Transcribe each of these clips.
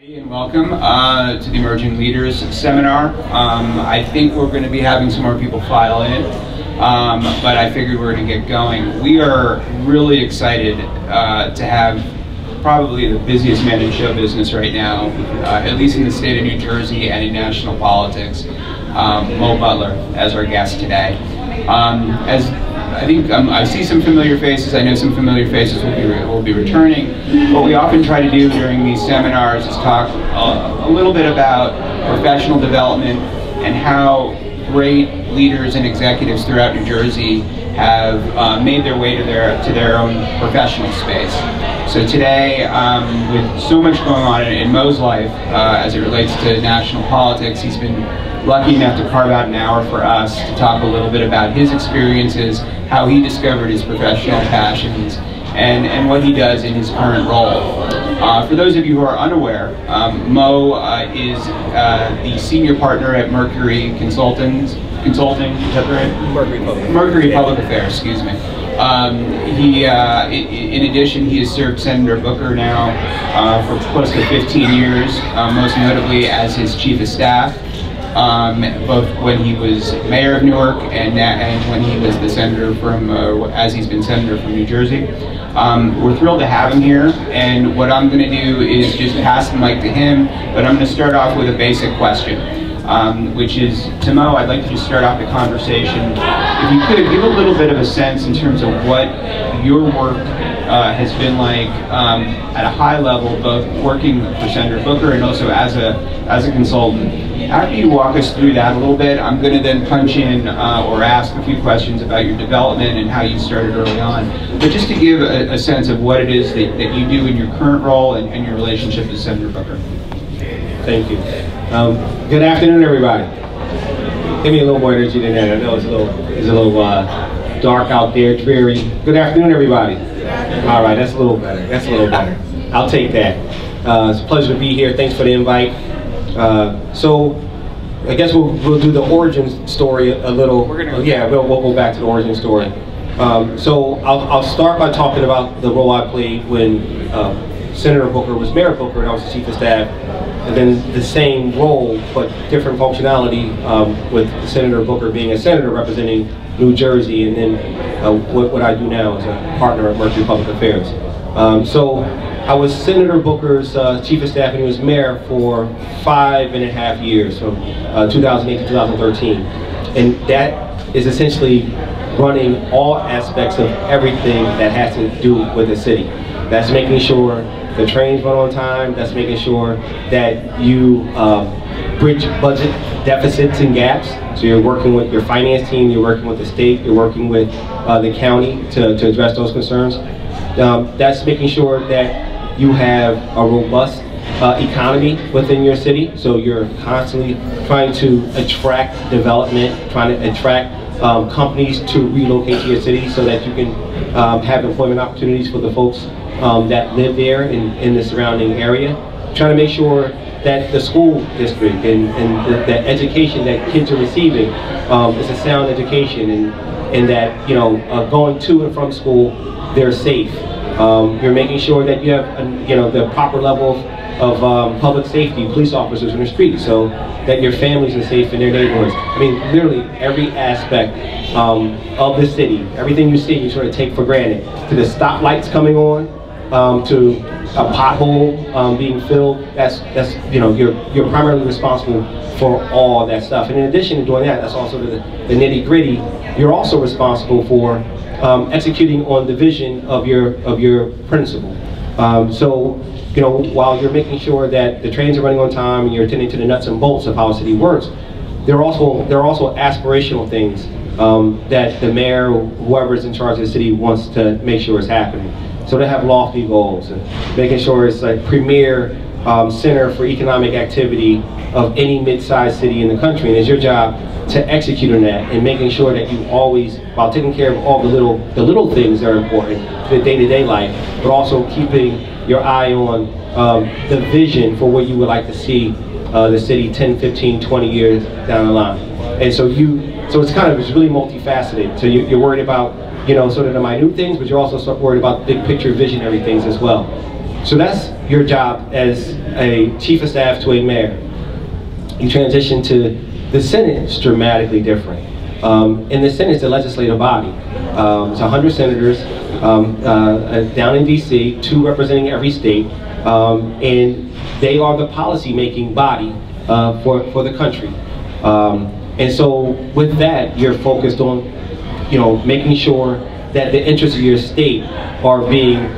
And welcome to the Emerging Leaders Seminar. I think we're going to be having some more people file in, but I figured we're going to get going. We are really excited to have probably the busiest man in show business right now, at least in the state of New Jersey and in national politics, Mo Butler, as our guest today. As I think I see some familiar faces. I know some familiar faces will be returning. What we often try to do during these seminars is talk a little bit about professional development and how great leaders and executives throughout New Jersey have made their way to their own professional space. So today, with so much going on in Mo's life as it relates to national politics, he's been lucky enough to carve out an hour for us to talk a little bit about his experiences, how he discovered his professional passions, and what he does in his current role. For those of you who are unaware, Mo is the senior partner at Mercury Consulting, is that right? Mercury Public Affairs, excuse me. In addition, he has served Senator Booker now for close to 15 years, most notably as his chief of staff. Both when he was mayor of Newark and when he was the senator from, as he's been senator from New Jersey. We're thrilled to have him here, and what I'm going to do is just pass the mic to him, but I'm going to start off with a basic question, which is, to Mo, I'd like to just start off the conversation. If you could, give a little bit of a sense in terms of what your work has been like at a high level, both working for Senator Booker and also as a consultant. After you walk us through that a little bit, I'm going to then punch in or ask a few questions about your development and how you started early on. But just to give a sense of what it is that you do in your current role and your relationship with Senator Booker. Thank you. Good afternoon, everybody. Give me a little more energy than that. I know it's a little dark out there, dreary. Good afternoon, everybody. All right, that's a little better. That's a little better. I'll take that. It's a pleasure to be here. Thanks for the invite. So I guess we'll do the origin story a little. We'll go back to the origin story. So I'll start by talking about the role I played when Senator Booker was Mayor Booker and I was the chief of staff, and then the same role but different functionality with Senator Booker being a senator representing New Jersey, and then what I do now as a partner at Mercury Public Affairs. So I was Senator Booker's chief of staff, and he was mayor for 5.5 years, from 2008 to 2013. And that is essentially running all aspects of everything that has to do with the city. That's making sure the trains run on time, that's making sure that you bridge budget deficits and gaps. So you're working with your finance team, you're working with the state, you're working with the county to address those concerns. That's making sure that you have a robust economy within your city, so you're constantly trying to attract development, trying to attract companies to relocate to your city so that you can have employment opportunities for the folks that live there in the surrounding area. Trying to make sure that the school district and the education that kids are receiving is a sound education, and that, you know, going to and from school, they're safe. You're making sure that you have the proper level of public safety, police officers in the street, so that your families are safe in their neighborhoods. I mean, literally every aspect of the city, everything you see, you sort of take for granted. To the stoplights coming on, to a pothole being filled. That's you're primarily responsible for all that stuff. And in addition to doing that, that's also the nitty gritty. You're also responsible for executing on the vision of your principal. So, you know, while you're making sure that the trains are running on time and you're attending to the nuts and bolts of how a city works, there are also aspirational things that the mayor, whoever's in charge of the city, wants to make sure is happening. So they have lofty goals and making sure it's like premier center for economic activity of any mid-sized city in the country, and it's your job to execute on that and making sure that you always, while taking care of all the little things that are important to the day-to-day life, but also keeping your eye on the vision for what you would like to see the city 10, 15, 20 years down the line. And so it's really multifaceted. So you're worried about, you know, sort of the minute things, but you're also worried about big picture visionary things as well. So that's your job as a chief of staff to a mayor. You transition to the Senate, it's dramatically different. In the Senate, it's the legislative body. It's 100 senators down in DC, 2 representing every state, and they are the policy-making body for the country. And so with that, you're focused on, making sure that the interests of your state are being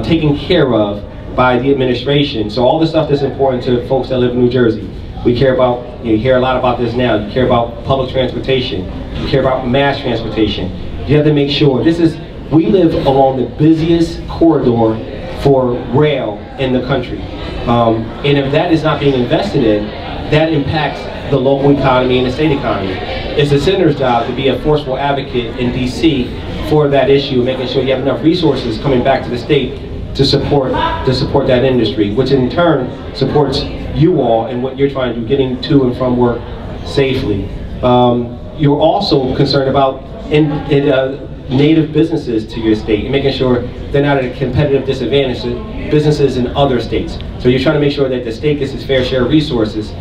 taken care of by the administration. So all the stuff that's important to folks that live in New Jersey. We care about, you hear a lot about this now, you care about public transportation, you care about mass transportation. You have to make sure, we live along the busiest corridor for rail in the country. And if that is not being invested in, that impacts the local economy and the state economy. It's the senator's job to be a forceful advocate in DC for that issue, making sure you have enough resources coming back to the state to support that industry, which in turn supports you all and what you're trying to do, getting to and from work safely. You're also concerned about native businesses to your state and making sure they're not at a competitive disadvantage to businesses in other states. So you're trying to make sure that the state gets its fair share of resources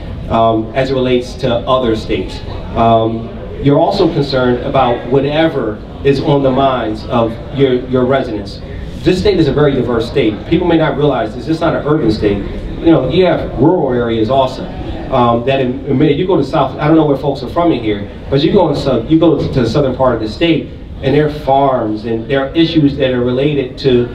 as it relates to other states. You're also concerned about whatever is on the minds of your residents. This state is a very diverse state. People may not realize this. It's not an urban state. You have rural areas also. You go to South, I don't know where folks are from in here, but you go to the southern part of the state, and there are farms, and there are issues that are related to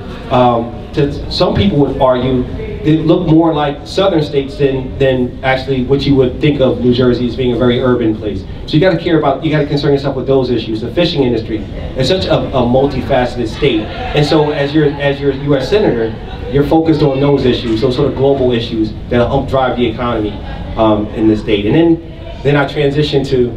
some people would argue, they look more like southern states than actually what you would think of New Jersey as being a very urban place. So you got to concern yourself with those issues. The fishing industry is such a multifaceted state, and so as your U.S. senator, you're focused on those issues, those sort of global issues that help drive the economy in the state. And then I transitioned to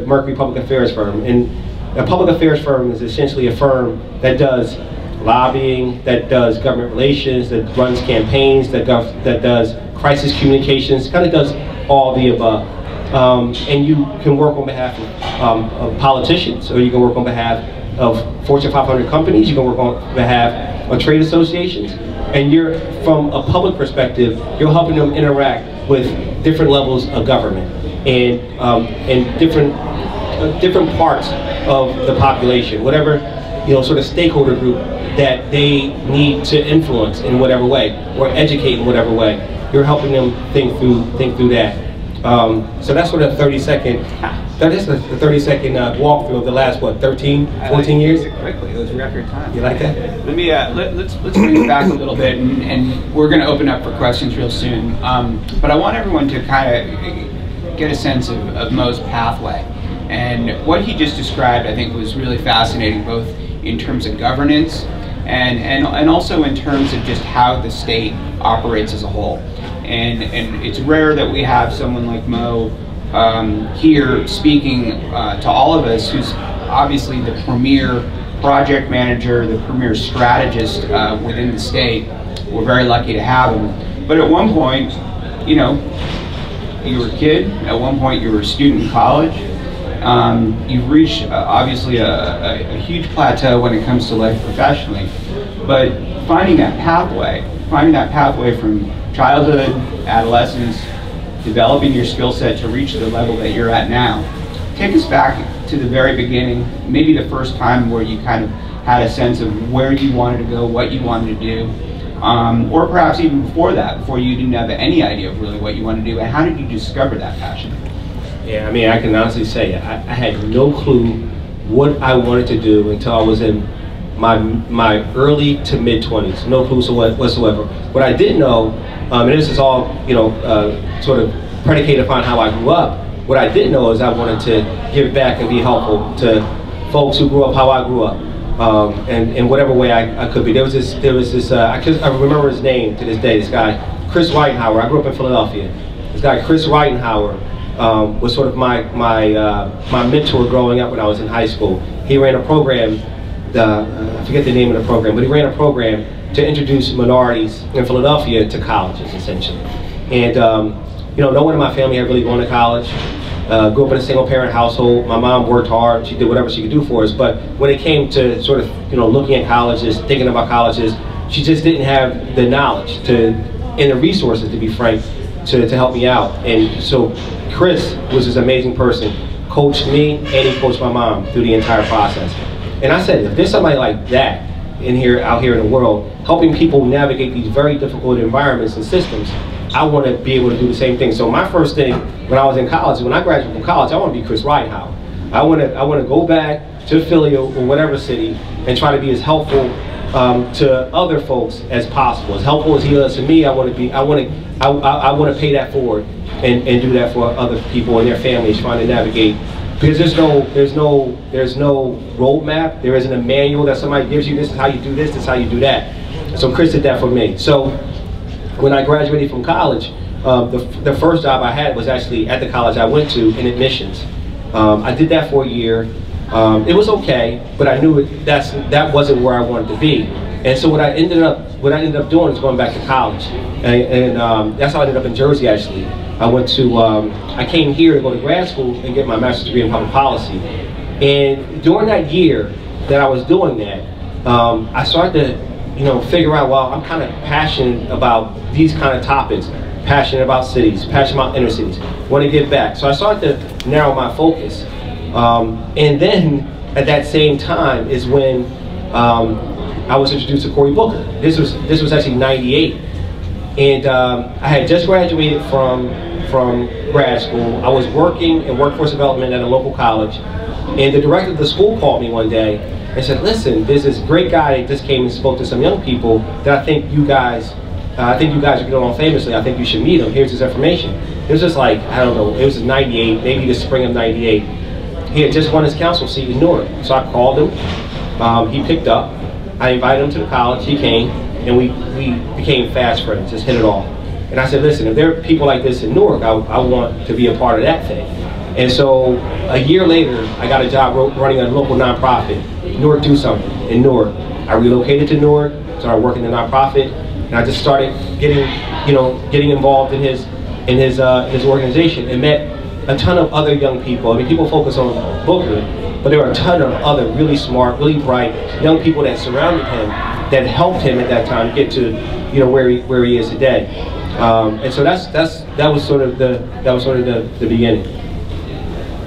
Mercury Public Affairs Firm, and a public affairs firm is essentially a firm that does lobbying, that does government relations, that runs campaigns, that does crisis communications, kind of does all the above. And you can work on behalf of politicians, or you can work on behalf of Fortune 500 companies, you can work on behalf of trade associations, and you're, from a public perspective, you're helping them interact with different levels of government and different parts of the population, whatever sort of stakeholder group that they need to influence in whatever way or educate in whatever way. You're helping them think through that. So that's what a 30-second. That is a 30-second walkthrough of the last 13, 14 years. It quickly. It was record time. You like that? Let me let's bring it back a little bit, and we're going to open up for questions real soon. But I want everyone to kind of get a sense of Mo's pathway, and what he just described, I think, was really fascinating, both in terms of governance and also in terms of just how the state operates as a whole. And it's rare that we have someone like Mo here speaking to all of us, who's obviously the premier project manager, the premier strategist within the state. We're very lucky to have him. But at one point, you were a kid. At one point, you were a student in college. You've reached obviously a huge plateau when it comes to life professionally. But finding that pathway from childhood, adolescence, developing your skill set to reach the level that you're at now. Take us back to the very beginning, maybe the first time where you kind of had a sense of where you wanted to go, what you wanted to do, or perhaps even before that, before you didn't have any idea of really what you wanted to do, and how did you discover that passion? Yeah, I mean, I can honestly say I had no clue what I wanted to do until I was in my early to mid 20s. No clue whatsoever. What I did know, and this is all sort of predicated upon how I grew up. What I did know is I wanted to give back and be helpful to folks who grew up how I grew up, and in whatever way I could be. There was this I remember his name to this day. This guy, Chris Reitenhauer. I grew up in Philadelphia. This guy, Chris Reitenhauer, was sort of my mentor growing up when I was in high school. He ran a program. I forget the name of the program, but he ran a program to introduce minorities in Philadelphia to colleges, essentially. And no one in my family had really gone to college. Grew up in a single-parent household. My mom worked hard. She did whatever she could do for us. But when it came to sort of looking at colleges, thinking about colleges, she just didn't have the knowledge and the resources, to be frank, to help me out. And so Chris was this amazing person, coached me and he coached my mom through the entire process. And I said, if there's somebody like that out here in the world, helping people navigate these very difficult environments and systems, I want to be able to do the same thing. So my first thing when I was in college, when I graduated from college, I want to be Chris Ridehouse. I want to go back to Philly or whatever city and try to be as helpful to other folks as possible. As helpful as he is to me, I want to pay that forward and do that for other people and their families trying to navigate. Because there's no roadmap. There isn't a manual that somebody gives you. This is how you do this is how you do that. So Chris did that for me. So when I graduated from college, the first job I had was actually at the college I went to in admissions. I did that for a year. It was okay, but I knew that wasn't where I wanted to be. And so what I ended up doing is going back to college, and that's how I ended up in Jersey. Actually, I came here to go to grad school and get my master's degree in public policy. And during that year that I was doing that, I started to figure out, well, I'm kind of passionate about these kind of topics, passionate about cities, passionate about inner cities, want to give back. So I started to narrow my focus. And then at that same time is when I was introduced to Cory Booker. This was actually '98, and I had just graduated from grad school. I was working in workforce development at a local college, and the director of the school called me one day and said, "Listen, there's this great guy that just came and spoke to some young people that I think you guys are getting on famously. I think you should meet him. Here's his information." It was just like, I don't know, it was '98, maybe the spring of '98. He had just won his council seat in Newark. So I called him, he picked up, I invited him to the college, he came, and we became fast friends, just hit it off. And I said, listen, if there are people like this in Newark, I want to be a part of that thing. And so a year later, I got a job running a local nonprofit, Newark Do Something, in Newark. I relocated to Newark, started working in the nonprofit, and I just started getting involved in his organization and met a ton of other young people. I mean, people focus on Booker, but there were a ton of other really smart, really bright young people that surrounded him, that helped him at that time get to where he is today. And so that was sort of the beginning.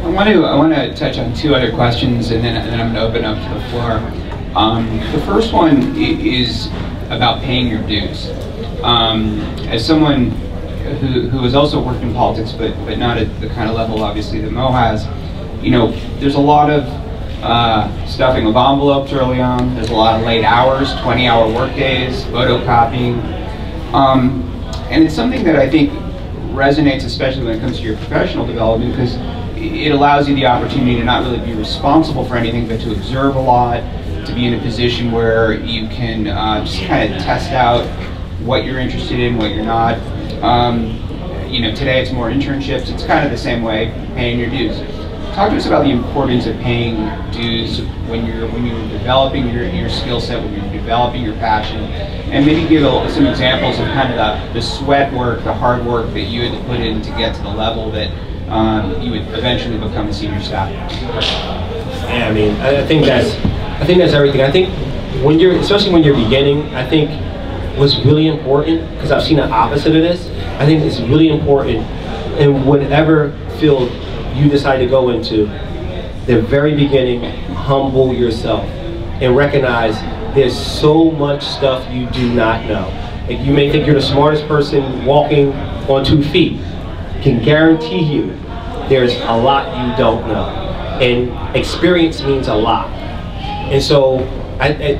I want to touch on two other questions, and then I'm going to open up to the floor. The first one is about paying your dues. As someone who has also worked in politics, but not at the kind of level, obviously, that Mo has, there's a lot of stuffing of envelopes early on. There's a lot of late hours, 20-hour workdays, photocopying. And it's something that I think resonates, especially when it comes to your professional development, because it allows you the opportunity to not really be responsible for anything, but to observe a lot, to be in a position where you can just kind of test out what you're interested in, what you're not. Today it's more internships. It's kind of the same way, paying your dues. Talk to us about the importance of paying dues when you're developing your skill set, when you're developing your passion, and maybe give some examples of kind of the sweat work, the hard work that you had to put in to get to the level that you would eventually become a senior staff. Yeah, I mean, I think that's everything. I think especially when you're beginning, I think what's really important, because I've seen the opposite of this, I think it's really important in whatever field you decide to go into, the very beginning, humble yourself and recognize there's so much stuff you do not know. Like, you may think you're the smartest person walking on 2 feet. Can guarantee you there's a lot you don't know. And experience means a lot. And so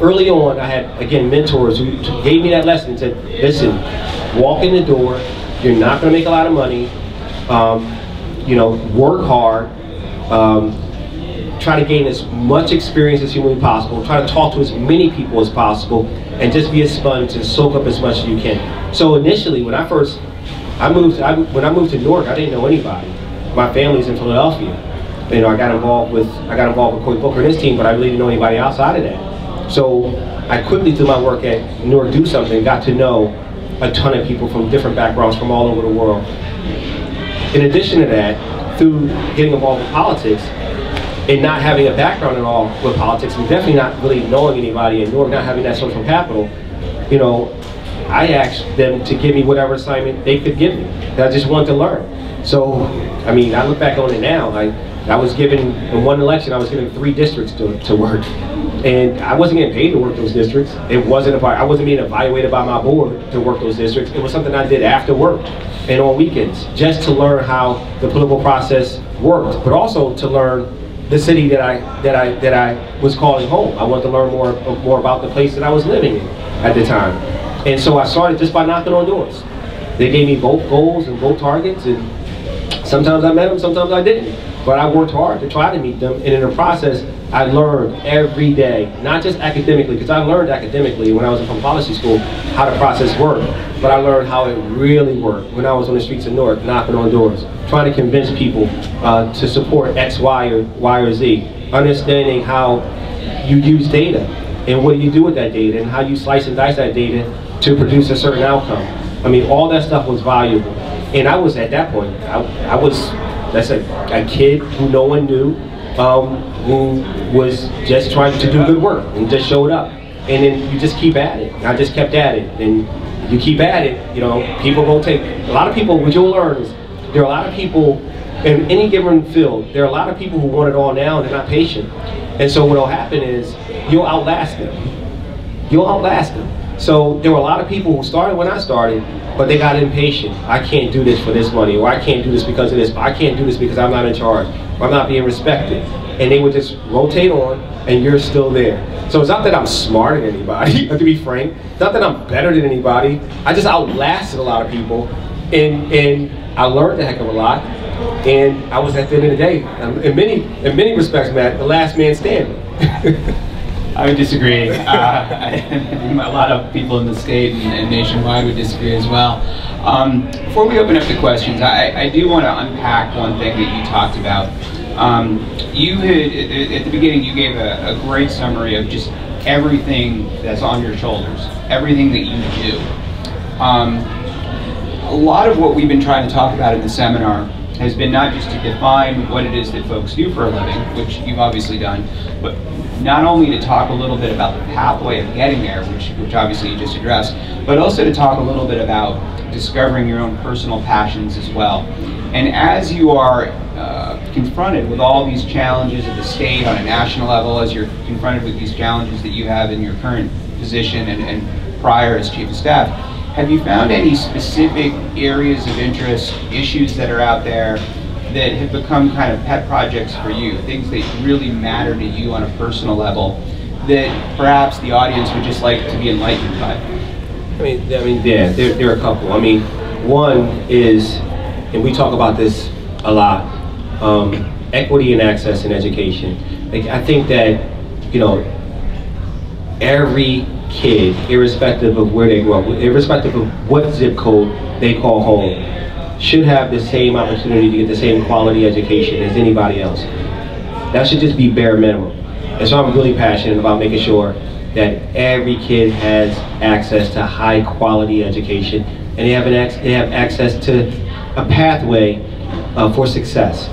early on, I had, again, mentors who gave me that lesson and said, listen, walk in the door, you're not going to make a lot of money, work hard, try to gain as much experience as humanly possible, try to talk to as many people as possible, and just be a sponge and soak up as much as you can. So initially, when I moved to Newark, I didn't know anybody. My family's in Philadelphia. I got involved with Cory Booker and his team, but I really didn't know anybody outside of that. So I quickly, through my work at Newark Do Something, got to know a ton of people from different backgrounds from all over the world. In addition to that, through getting involved in politics and not having a background at all with politics, and definitely not really knowing anybody in Newark, not having that social capital, you know, I asked them to give me whatever assignment they could give me. I just wanted to learn. So, I mean, I look back on it now. I was given, in one election, I was given 3 districts to work. And I wasn't getting paid to work those districts. I wasn't being evaluated by my board to work those districts. It was something I did after work and on weekends, just to learn how the political process worked, but also to learn the city that I was calling home. I wanted to learn more about the place that I was living in at the time. And so I started just by knocking on doors. They gave me both goals and both targets, and sometimes I met them, sometimes I didn't. But I worked hard to try to meet them, and in the process, I learned every day, not just academically, because I learned academically when I was in public policy school how the process worked, but I learned how it really worked when I was on the streets of Newark, knocking on doors, trying to convince people to support X, Y, or Z, understanding how you use data, and what do you do with that data, and how you slice and dice that data to produce a certain outcome. I mean, all that stuff was valuable. And I was, at that point, I was, that's a kid who no one knew, who was just trying to do good work and just showed up. And then you just keep at it. And I just kept at it. And you keep at it, you know, people will take, a lot of people, what you'll learn is, there are a lot of people in any given field, there are a lot of people who want it all now and they're not patient. And so what will happen is, you'll outlast them. You'll outlast them. So there were a lot of people who started when I started, but they got impatient. I can't do this for this money, or I can't do this because of this, or I can't do this because I'm not in charge, or I'm not being respected. And they would just rotate on, and you're still there. So it's not that I'm smarter than anybody, to be frank. It's not that I'm better than anybody. I just outlasted a lot of people, and I learned a heck of a lot. And I was, at the end of the day, in many respects, Matt, the last man standing. I would disagree. A lot of people in the state and nationwide would disagree as well. Before we open up the questions, I do want to unpack one thing that you talked about. You had, at the beginning, you gave a great summary of just everything that's on your shoulders, everything that you do. A lot of what we've been trying to talk about in the seminar has been not just to define what it is that folks do for a living, which you've obviously done, but not only to talk a little bit about the pathway of getting there, which obviously you just addressed, but also to talk a little bit about discovering your own personal passions as well. And as you are confronted with all these challenges of the state on a national level, as you're confronted with these challenges that you have in your current position and prior as Chief of Staff, have you found any specific areas of interest, issues that are out there that have become kind of pet projects for you, things that really matter to you on a personal level that perhaps the audience would just like to be enlightened by? I mean, yeah, there are a couple. I mean, one is, and we talk about this a lot, equity and access in education. Like, I think that, you know, every kid, irrespective of where they grow up, irrespective of what zip code they call home, should have the same opportunity to get the same quality education as anybody else. That should just be bare minimum. And so I'm really passionate about making sure that every kid has access to high quality education, and they have access to a pathway for success.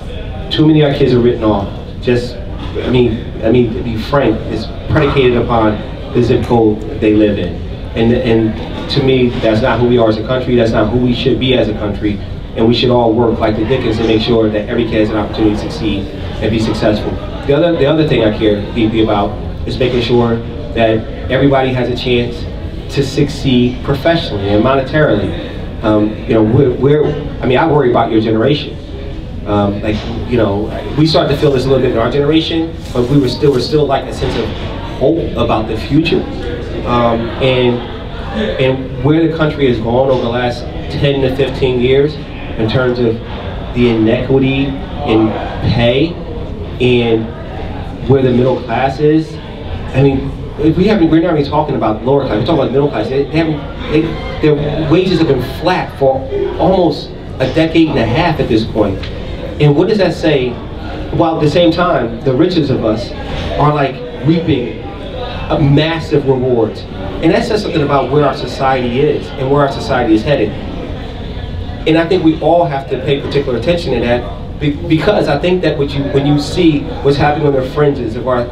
Too many of our kids are written off. Just, I mean, to be frank, it's predicated upon the zip code they live in. And to me, that's not who we are as a country, that's not who we should be as a country, and we should all work like the Dickens to make sure that every kid has an opportunity to succeed and be successful. The other thing I care deeply about is making sure that everybody has a chance to succeed professionally and monetarily. You know, I mean, I worry about your generation. Like, you know, we started to feel this a little bit in our generation, but we're still like a sense of hope about the future. And where the country has gone over the last 10 to 15 years in terms of the inequity in pay and where the middle class is. I mean, we're not even talking about lower class, we're talking about middle class. Their wages have been flat for almost a decade and a half at this point. And what does that say? While at the same time, the richest of us are like reaping massive rewards. And that says something about where our society is and where our society is headed. And I think we all have to pay particular attention to that, because I think that when you see what's happening on the fringes of our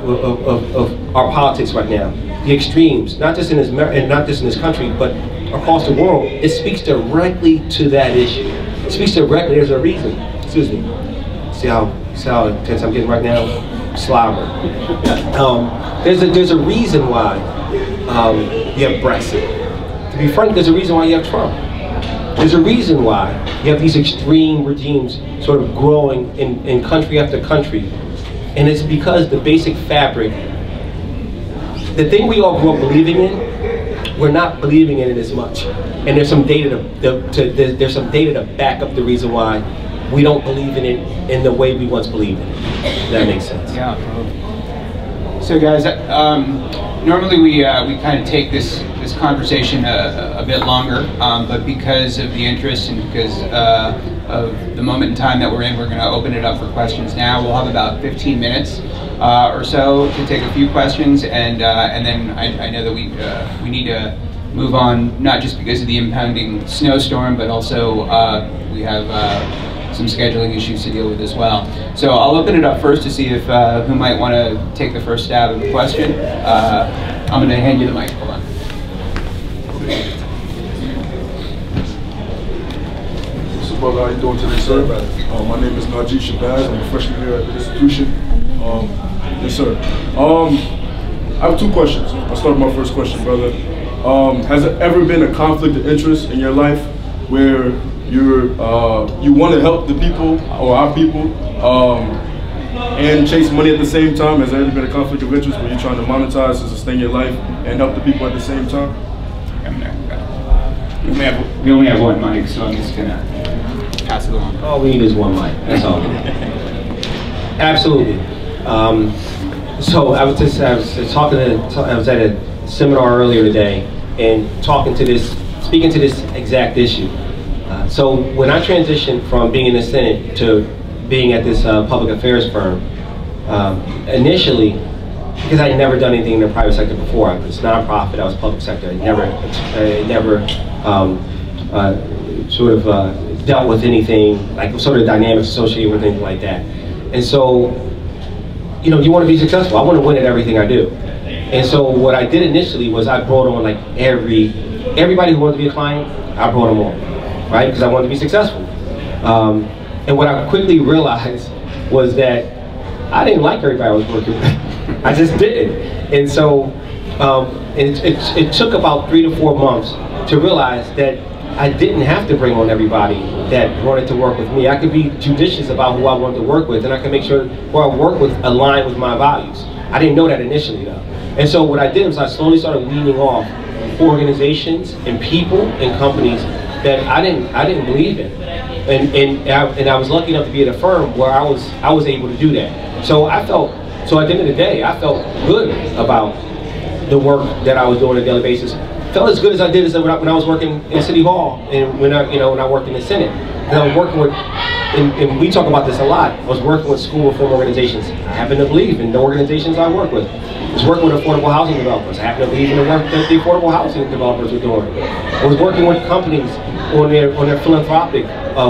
politics right now, the extremes, not just in this country, but across the world, it speaks directly to that issue. It speaks directly. There's a reason. Excuse me. See how intense I'm getting right now? Slobber. There's a reason why you have Brexit. To be frank, there's a reason why you have Trump. There's a reason why you have these extreme regimes sort of growing in country after country. And it's because the basic fabric, the thing we all grew up believing in, we're not believing in it as much. And there's some data to back up the reason why we don't believe in it in the way we once believed in it. If that makes sense. Yeah. So guys, normally we kind of take this conversation a bit longer, but because of the interest and because of the moment in time that we're in, we're going to open it up for questions now. We'll have about 15 minutes or so to take a few questions, and then I know that we need to move on, not just because of the impending snowstorm, but also we have some scheduling issues to deal with as well. So I'll open it up first to see if who might want to take the first stab at the question. I'm going to hand you the mic. Hold on. Brother, how you doing today, sir? My name is Najee Shabazz. I'm a freshman here at the institution. Yes, sir. I have two questions. I'll start with my first question, brother. Has there ever been a conflict of interest in your life where you want to help the people or our people and chase money at the same time? Has there ever been a conflict of interest where you're trying to monetize to sustain your life and help the people at the same time? We only have one mic, so I'm just gonna pass it along. All we need is one mic. That's all. Absolutely. So I was at a seminar earlier today and speaking to this exact issue. So when I transitioned from being in the Senate to being at this public affairs firm, initially, because I had never done anything in the private sector before, I was nonprofit, I was public sector, I never dealt with anything, like sort of dynamics associated with anything like that. And so, you want to be successful. I want to win at everything I do. And so what I did initially was I brought on like everybody who wanted to be a client, I brought them on, right? Because I wanted to be successful. And what I quickly realized was that I didn't like everybody I was working with. I just didn't. And so it took about 3 to 4 months to realize that I didn't have to bring on everybody that wanted to work with me. I could be judicious about who I wanted to work with, and I could make sure who I work with aligned with my values. I didn't know that initially though. And so what I did was I slowly started weaning off organizations and people and companies that I didn't believe in. And I was lucky enough to be at a firm where I was able to do that. So at the end of the day, I felt good about the work that I was doing on a daily basis. Felt as good as I did when I was working in City Hall and when I worked in the Senate. And I was working with, and we talk about this a lot, I was working with school reform organizations. I happen to believe in the organizations I work with. I was working with affordable housing developers. I happen to believe in the work that the affordable housing developers were doing. I was working with companies on their philanthropic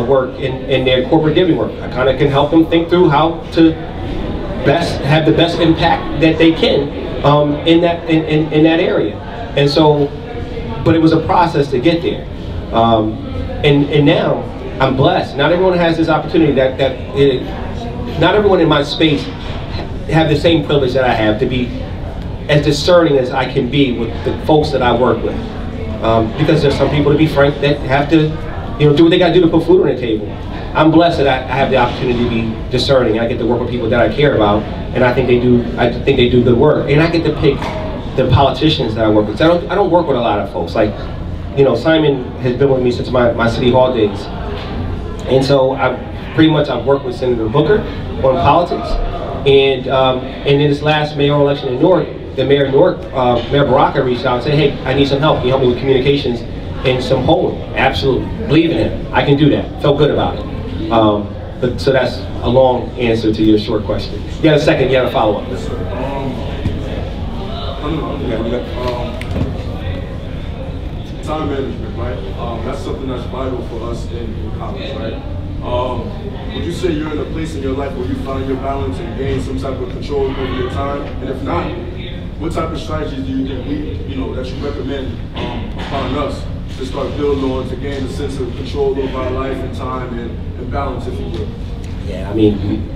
work and their corporate giving work. I kind of can help them think through how to have the best impact that they can in that area. And so, but it was a process to get there. And now I'm blessed. Not everyone has this opportunity. Not everyone in my space have the same privilege that I have to be as discerning as I can be with the folks that I work with. Because there's some people, to be frank, that have to do what they got to do to put food on the table. I'm blessed that I have the opportunity to be discerning. I get to work with people that I care about, and I think they do good work. And I get to pick the politicians that I work with. I don't work with a lot of folks. Like, Simon has been with me since my City Hall days. And so I've worked with Senator Booker on politics. And in this last mayoral election in Newark, the mayor of Newark, Mayor Baraka, reached out and said, hey, I need some help. Can you help me with communications and some polling? Absolutely. Believe in him. I can do that. Felt good about it. So that's a long answer to your short question. You got a second, you got a follow-up. Time management, right? That's something that's vital for us in college, right? Would you say you're in a place in your life where you find your balance and gain some type of control over your time? And if not, what type of strategies do you think that you recommend upon us to start building on to gain a sense of control over our life and time and balance, if you will? Yeah, I mean,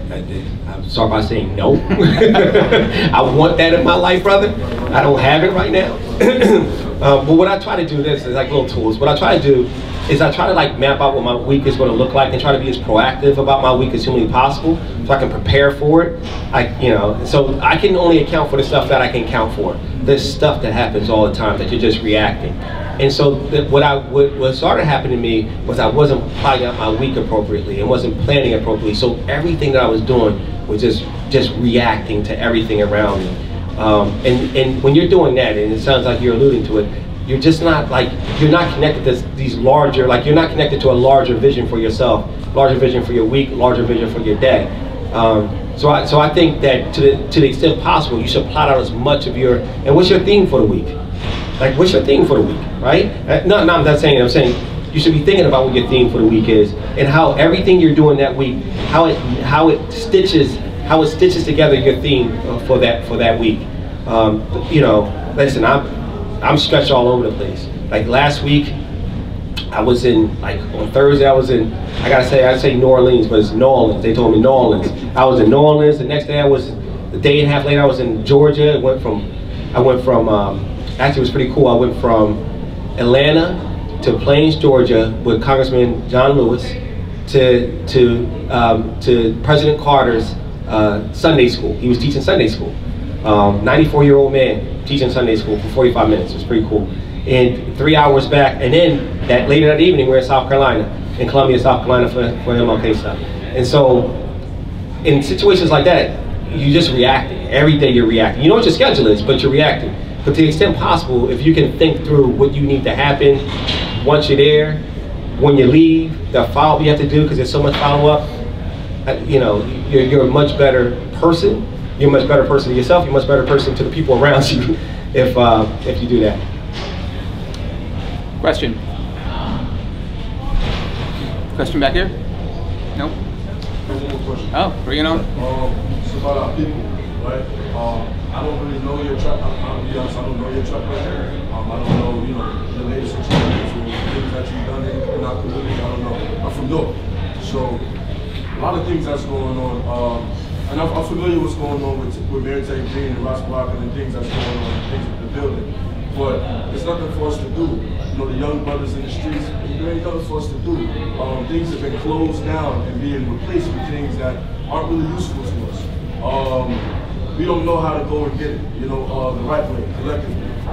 I'm sorry by saying no. I want that in my life, brother. I don't have it right now. But what I try to do, this is like little tools. What I try to do is I try to like map out what my week is going to look like and try to be as proactive about my week as humanly possible, so I can prepare for it. So I can only account for the stuff that I can account for. There's stuff that happens all the time that you're just reacting. And so what started happening to me was I wasn't planning out my week appropriately and wasn't planning appropriately. So everything that I was doing was just reacting to everything around me. And when you're doing that, and it sounds like you're alluding to it, you're just not you're not connected to these larger, you're not connected to a larger vision for yourself, larger vision for your week, larger vision for your day. So I think that to the extent possible, you should plot out as much of and what's your theme for the week? Like, what's your theme for the week, right? No, I'm not saying it. I'm saying you should be thinking about what your theme for the week is and how everything you're doing that week, how it stitches together your theme for that week. Listen, I'm stretched all over the place. Like last week, I was in, on Thursday, I'd say New Orleans, but it's New Orleans. They told me New Orleans. I was in New Orleans. The next day, the day and a half later, I was in Georgia. I went from actually it was pretty cool. I went from Atlanta to Plains, Georgia with Congressman John Lewis to President Carter's Sunday school. He was teaching Sunday school. 94-year-old man teaching Sunday school for 45 minutes. It was pretty cool. And 3 hours back, and then later that evening, we're in South Carolina, in Columbia, South Carolina for MLK stuff. And so, in situations like that, you're just reacting. Every day you're reacting. You know what your schedule is, but you're reacting. But to the extent possible, if you can think through what you need to happen once you're there, when you leave, the follow-up you have to do, because there's so much follow-up, you're a much better person. You're a much better person to yourself. You're a much better person to the people around you if you do that. Question back here? No? Oh, bring it on. It's about our people, right? I don't really know your track. I'll be honest, I don't know your track record. I don't know, the latest experience or things that you've done in our community. I don't know. I'm from North, so a lot of things that's going on. And I'm familiar with what's going on with Mary Tate Green and Ross Block and things that's going on, things with the building. But there's nothing for us to do. The young brothers in the streets, there ain't nothing for us to do. Things have been closed down and being replaced with things that aren't really useful to us. We don't know how to go and get it, the right way, collectively. I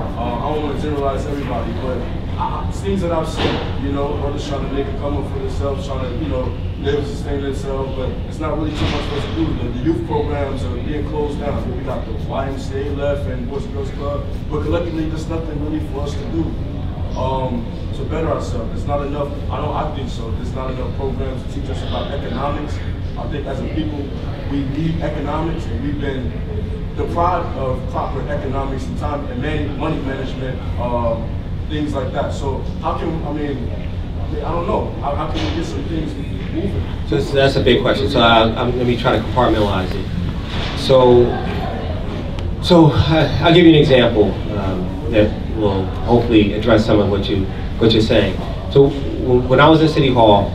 don't want to generalize everybody, but it's things that I've seen, brothers trying to make a come up for themselves, trying to, live and sustain themselves, but it's not really too much for us to do. The youth programs are being closed down. We got the YMCA left and Boys and Girls Club, but collectively there's nothing really for us to do to better ourselves. There's not enough, I think so, there's not enough programs to teach us about economics. I think as a people, we need economics, and we've been deprived of proper economics and time and money management, things like that. So how can, I don't know, how can we get some things moving? So that's a big question. So let me try to compartmentalize it. So I'll give you an example that will hopefully address some of what you're saying. So when I was in City Hall,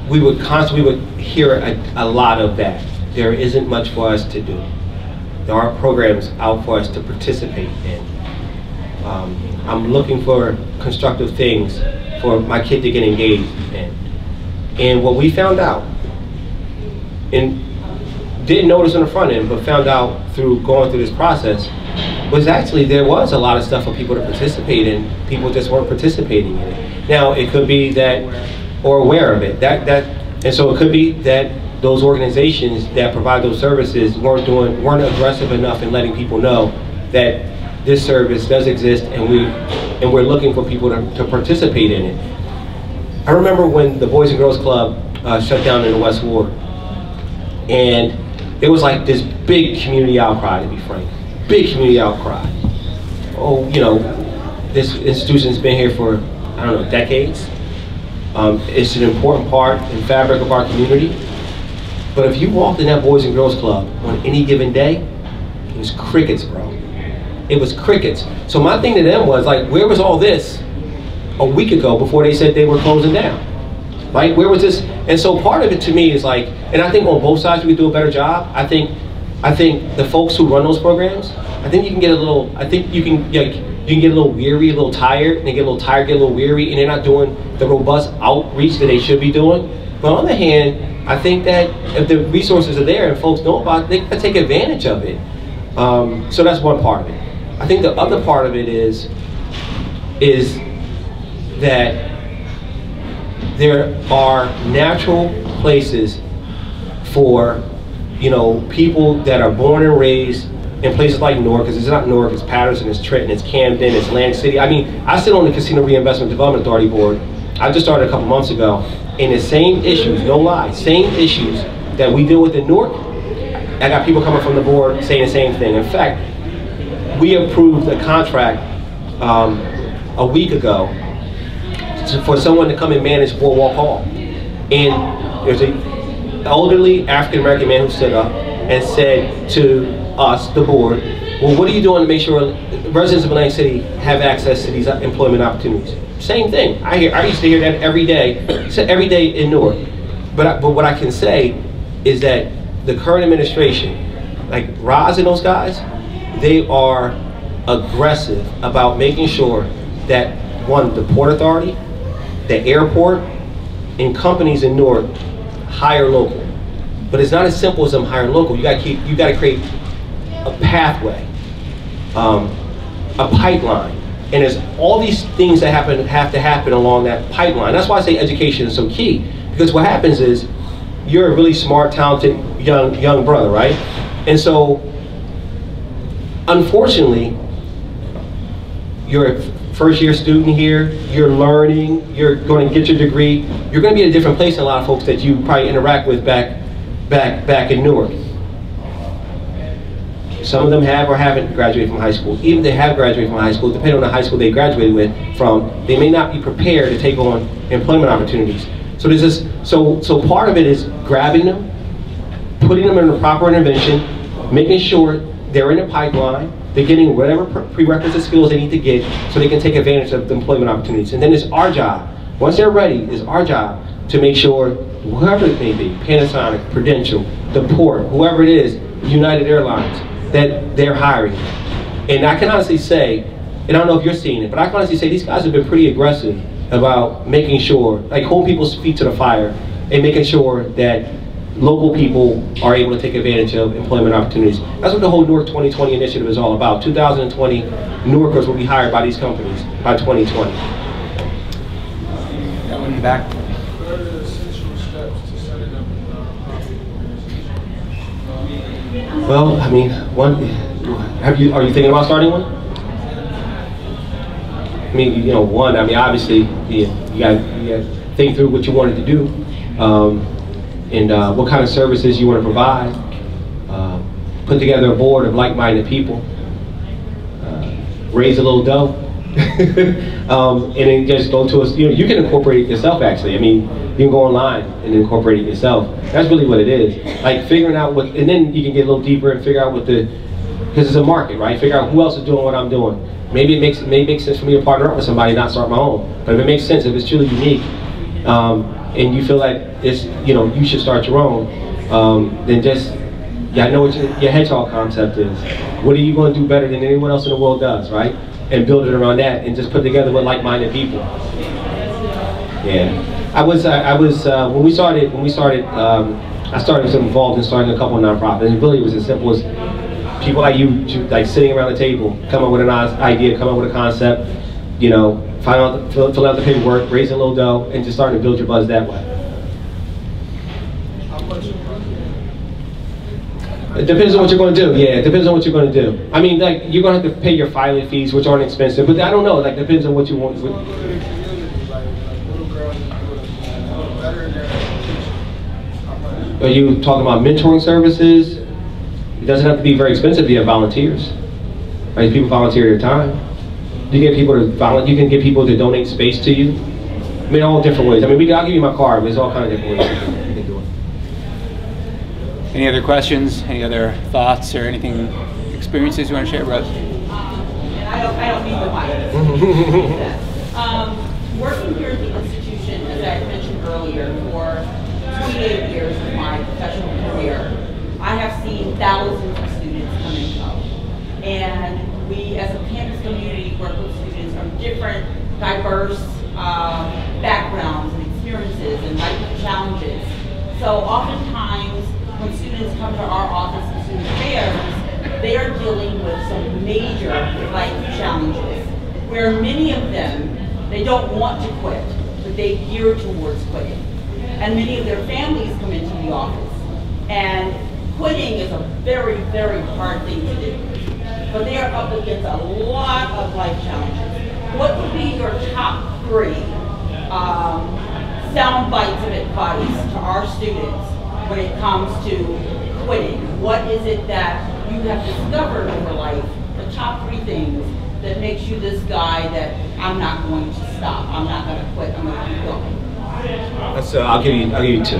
we would hear a lot of that. There isn't much for us to do. There aren't programs out for us to participate in. I'm looking for constructive things for my kid to get engaged in. And what we found out, and didn't notice on the front end, but found out through going through this process, was actually there was a lot of stuff for people to participate in. People just weren't participating in it. Now, it could be that, or aware of it, and so it could be that those organizations that provide those services weren't aggressive enough in letting people know that this service does exist, and we're looking for people to participate in it. I remember when the Boys and Girls Club shut down in the West Ward, and it was like this big community outcry, to be frank. Big community outcry. Oh, this institution's been here for, decades. It's an important part and fabric of our community. But if you walked in that Boys and Girls Club on any given day, it was crickets, bro. it was crickets. So my thing to them was like, where was all this a week ago before they said they were closing down? Right? Where was this? And so part of it to me is like, and I think on both sides we could do a better job. I think the folks who run those programs, I think you can get a little, I think you can get a little weary, a little tired, and they get a little tired, get a little weary, and they're not doing the robust outreach that they should be doing. But on the other hand, I think that if the resources are there and folks know about it, they can take advantage of it. So that's one part of it. I think the other part of it is that there are natural places for, you know, people that are born and raised in places like Newark, because it's not Newark, it's Patterson, it's Trenton, it's Camden, it's Atlantic City. I mean, I sit on the Casino Reinvestment Development Authority board. I just started a couple months ago, and the same issues, no lie, same issues that we deal with in Newark, I got people coming from the board saying the same thing. In fact, we approved a contract a week ago for someone to come and manage Boardwalk Hall. And there's an elderly African-American man who stood up and said to us, the board, well, what are you doing to make sure residents of Atlantic City have access to these employment opportunities? Same thing. I used to hear that every day in Newark. But what I can say is that the current administration, like Roz and those guys, they are aggressive about making sure that, one, the Port Authority, the airport, and companies in Newark hire local. But it's not as simple as them hiring local. You got to create a pathway, a pipeline, and there's all these things that have to happen along that pipeline. That's why I say education is so key, because what happens is you're a really smart, talented young brother, right? And so, unfortunately, you're a first-year student here. You're learning. You're going to get your degree. You're going to be at a different place than a lot of folks that you probably interact with back in Newark. Some of them have or haven't graduated from high school. Even if they have graduated from high school, depending on the high school they graduated from, they may not be prepared to take on employment opportunities. So there's this. So part of it is grabbing them, putting them in the proper intervention, making sure they're in a pipeline, they're getting whatever prerequisite skills they need to get so they can take advantage of the employment opportunities. And then it's our job, once they're ready, it's our job to make sure, whoever it may be, Panasonic, Prudential, the Port, whoever it is, United Airlines, that they're hiring. And I can honestly say, and I don't know if you're seeing it, but I can honestly say these guys have been pretty aggressive about making sure, like holding people's feet to the fire and making sure that local people are able to take advantage of employment opportunities. That's what the whole Newark 2020 initiative is all about. 2020, Newarkers will be hired by these companies by 2020. That one in the back. Well, I mean, are you thinking about starting one? I mean, you know, one, I mean, obviously, you got to think through what you wanted to do. And what kind of services you want to provide, put together a board of like-minded people, raise a little dough, and then just go to us. You can incorporate it yourself, actually. I mean, you can go online and incorporate it yourself. That's really what it is. Like figuring out what, and then you can get a little deeper and figure out what because it's a market, right? Figure out who else is doing what I'm doing. Maybe it may make sense for me to partner up with somebody, not start my own. But if it makes sense, if it's truly unique, and you feel like it's, you should start your own, then just, I know what your hedgehog concept is. What are you going to do better than anyone else in the world does, right? And build it around that, and just put together with like-minded people. Yeah, I was when we started. I started involved in starting a couple of nonprofits, and it really was as simple as people like you, like sitting around the table, come up with an idea, come up with a concept, fill out the paperwork, raise a little dough, and just starting to build your buzz that way. It depends on what you're going to do. Yeah, it depends on what you're going to do. I mean, like, you're going to have to pay your filing fees, which aren't expensive, but I don't know, like, it depends on what you want. Are you talking about mentoring services? It doesn't have to be very expensive. You have volunteers. Right? People volunteer their time. You get people to you can get people to donate space to you. I mean, all different ways. I mean, I'll give you my card, but there's all kinds of different ways you can do it. Any other questions? Any other thoughts or anything, experiences you want to share, Russ? I don't need the mic. Working here at the institution, as I mentioned earlier, for 28 years of my professional career, I have seen thousands of students come and go. And we, as a campus community, work with students from different, diverse backgrounds and experiences and life challenges. So oftentimes, when students come to our office and student affairs, they are dealing with some major life challenges, where many of them, they don't want to quit, but they gear towards quitting. And many of their families come into the office. And quitting is a very, very hard thing to do. But they are up against a lot of life challenges. What would be your top 3 sound bites of advice to our students when it comes to quitting? What is it that you have discovered over life, the top 3 things that makes you this guy that I'm not going to stop, I'm not going to quit, I'm going to keep going? I'll give you 2.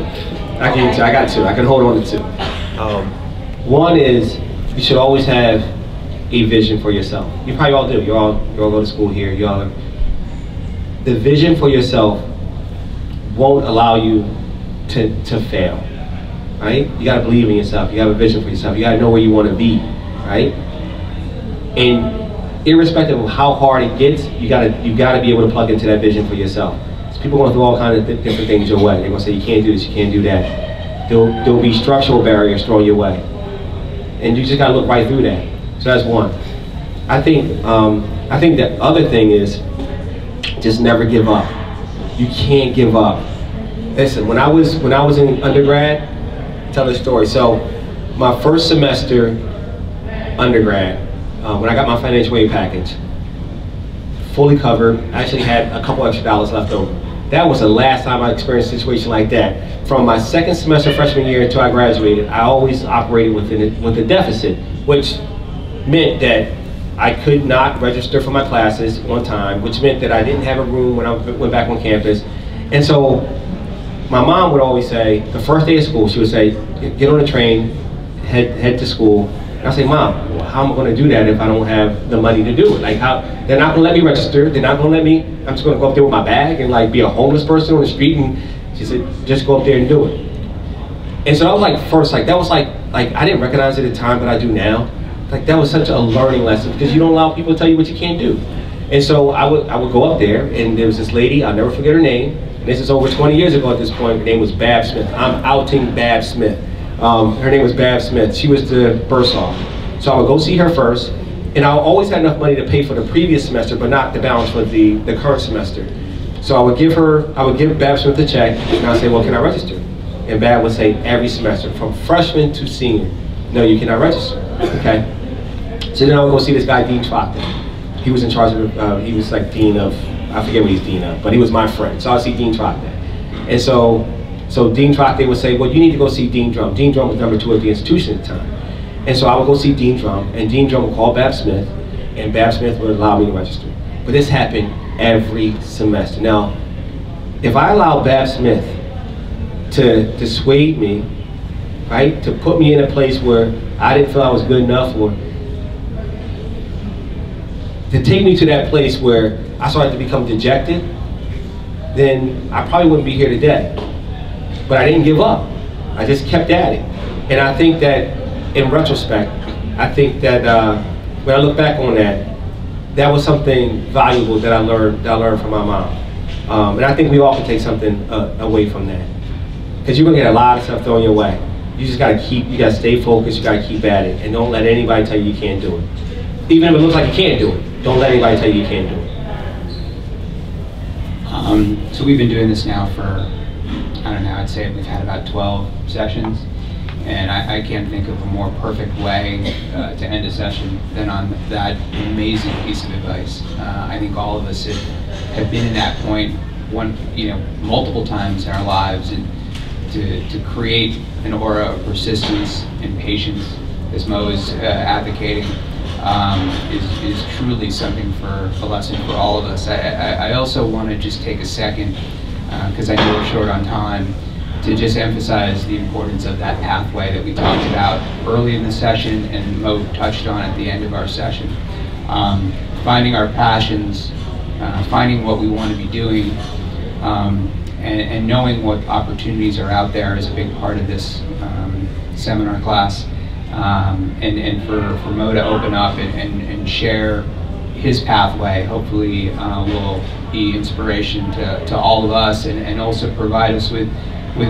I got 2. I can hold on to 2. One is you should always have a vision for yourself. You probably all do. You all go to school here. The vision for yourself won't allow you to fail. Right? You got to believe in yourself. You have a vision for yourself. You got to know where you want to be. Right? And irrespective of how hard it gets, you got to be able to plug into that vision for yourself. So people are going to throw all kinds of different things your way. They're going to say you can't do this, you can't do that. There'll be structural barriers thrown your way, and you just got to look right through that. So that's one. I think the other thing is just never give up. You can't give up. Listen, when I was in undergrad, I'll tell this story. So my first semester undergrad, when I got my financial aid package, fully covered, I actually had a couple extra dollars left over. That was the last time I experienced a situation like that. From my second semester freshman year until I graduated, I always operated with a deficit, which meant that I could not register for my classes on time, which meant that I didn't have a room when I went back on campus. And so my mom would always say, the first day of school, she would say, get on the train, head to school. And I say, Mom, well, how am I going to do that if I don't have the money to do it? Like, how? They're not going to let me register. They're not going to let me. I'm just going to go up there with my bag and like be a homeless person on the street. And she said, just go up there and do it. And so that was like first, like that was like I didn't recognize it at the time, but I do now. Like that was such a learning lesson because you don't allow people to tell you what you can't do. And so I would go up there, and there was this lady. I'll never forget her name. And this is over 20 years ago at this point. Her name was Bab Smith. I'm outing Bab Smith. Her name was Bab Smith. She was the bursar. So I would go see her first, and I always had enough money to pay for the previous semester, but not the balance for the current semester. So I would give Bab Smith a check, and I'd say, well, can I register? And Bab would say every semester, from freshman to senior, no, you cannot register, okay? So then I would go see this guy, Dean Trockton. He was in charge of, he was like dean of, I forget what he's dean of, but he was my friend. So I'd see Dean Trockton. And so Dean Trockton would say, well, you need to go see Dean Drum. Dean Drum was number 2 at the institution at the time. And so I would go see Dean Drum, and Dean Drum would call Bab Smith, and Bab Smith would allow me to register. But this happened every semester. Now, if I allow Bab Smith to dissuade me, right, to put me in a place where I didn't feel I was good enough, or to take me to that place where I started to become dejected, then I probably wouldn't be here today. But I didn't give up. I just kept at it. And I think that, in retrospect, I think that when I look back on that, that was something valuable that I learned from my mom. And I think we all can take something away from that. Because you're gonna get a lot of stuff thrown your way. You just gotta stay focused, you gotta keep at it, and don't let anybody tell you you can't do it. Even if it looks like you can't do it, don't let anybody tell you you can't do it. So we've been doing this now for, I don't know, I'd say we've had about 12 sessions. And I can't think of a more perfect way to end a session than on that amazing piece of advice. I think all of us have been in that point multiple times in our lives, and to create an aura of persistence and patience, as Mo is advocating, is truly something for a lesson for all of us. I also want to just take a second, because I know we're short on time, to just emphasize the importance of that pathway that we talked about early in the session and Mo touched on at the end of our session. finding our passions, finding what we want to be doing, and knowing what opportunities are out there is a big part of this seminar class. And for Mo to open up and share his pathway, hopefully will be inspiration to all of us, and also provide us with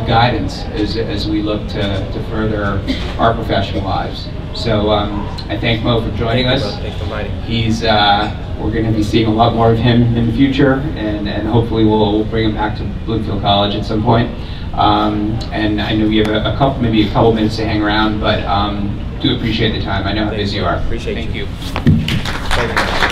guidance as we look to further our professional lives. So I thank Mo for joining us. He's we're going to be seeing a lot more of him in the future, and hopefully we'll bring him back to Bloomfield College at some point. And I know you have maybe a couple minutes to hang around, but do appreciate the time. I know how busy you are. Appreciate Thank you. Thank you.